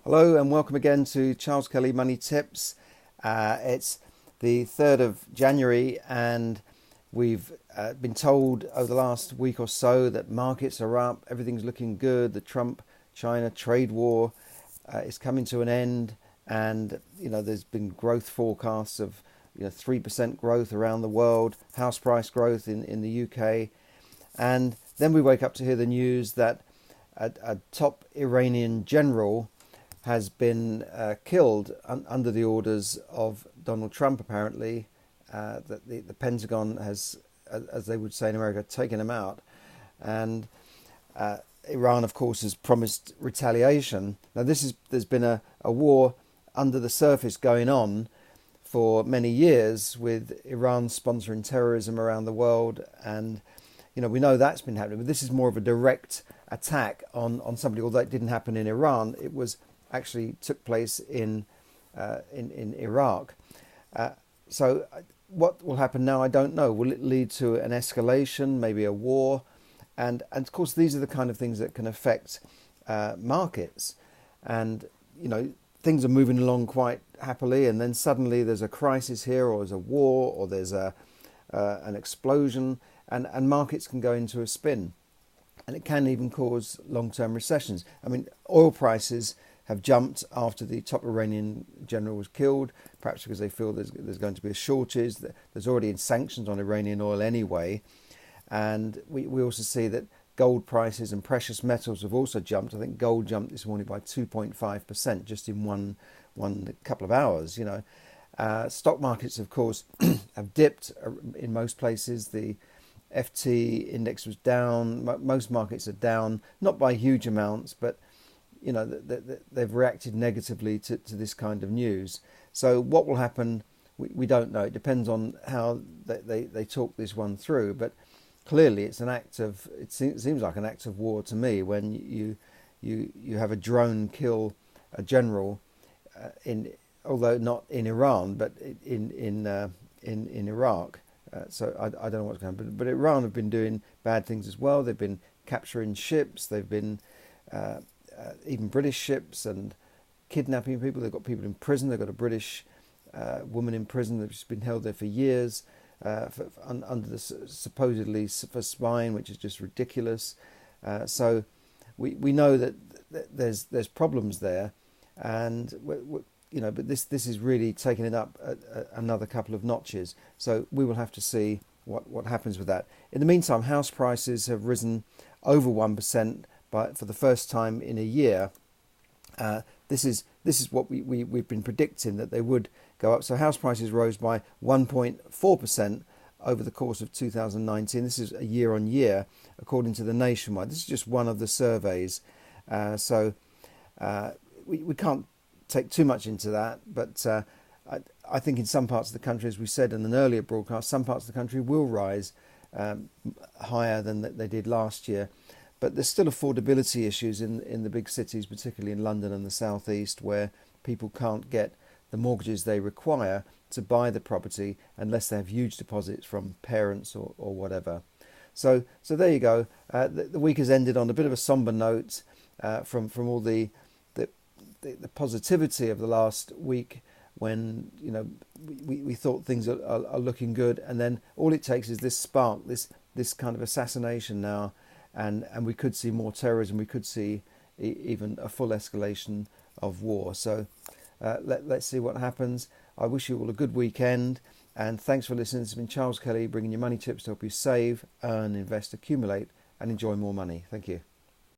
Hello and welcome again to Charles Kelly Money Tips. It's the 3rd of January and we've been told over the last week or so that markets are up, everything's looking good, the Trump-China trade war is coming to an end, and there's been growth forecasts of 3% growth around the world, house price growth in the UK, and then we wake up to hear the news that a top Iranian general has been killed under the orders of Donald Trump, apparently. That the Pentagon has, as they would say in America, taken him out. And Iran, of course, has promised retaliation. Now, there's been a war under the surface going on for many years, with Iran sponsoring terrorism around the world. And, we know that's been happening. But this is more of a direct attack on somebody, although it didn't happen in Iran. It was actually took place in Iraq. So what will happen now, I don't know. Will it lead to an escalation, maybe a war? And of course, these are the kind of things that can affect markets. And, things are moving along quite happily, and then suddenly there's a crisis here, or there's a war, or there's an explosion, and markets can go into a spin. And it can even cause long-term recessions. I mean, oil prices have jumped after the top Iranian general was killed, perhaps because they feel there's going to be a shortage. There's already sanctions on Iranian oil anyway. And we also see that gold prices and precious metals have also jumped. I think gold jumped this morning by 2.5% just in one couple of hours. Stock markets, of course, have dipped in most places. The FTSE index was down. Most markets are down, not by huge amounts, but they've reacted negatively to this kind of news. So what will happen, we don't know. It depends on how they talk this one through. But clearly, it seems like an act of war to me when you have a drone kill a general although not in Iran, but in Iraq. So I don't know what's going on. But Iran have been doing bad things as well. They've been capturing ships. They've been even British ships, and kidnapping people. They've got people in prison. They've got a British woman in prison that's been held there for years under the supposedly for spying, which is just ridiculous. So we know that there's problems there, and but this is really taking it up another couple of notches. So we will have to see what happens with that. In the meantime, house prices have risen over 1%. For the first time in a year. This is what we've been predicting, that they would go up. So house prices rose by 1.4% over the course of 2019. This is a year on year, according to the Nationwide. This is just one of the surveys. So we can't take too much into that, but I think in some parts of the country, as we said in an earlier broadcast, some parts of the country will rise higher than they did last year. But there's still affordability issues in the big cities, particularly in London and the southeast, where people can't get the mortgages they require to buy the property unless they have huge deposits from parents or whatever. So there you go. The week has ended on a bit of a somber note from all the positivity of the last week, when we thought things are looking good, and then all it takes is this spark, this kind of assassination now. And we could see more terrorism. We could see even a full escalation of war. So let's see what happens. I wish you all a good weekend. And thanks for listening. This has been Charles Kelly, bringing you money tips to help you save, earn, invest, accumulate, and enjoy more money. Thank you.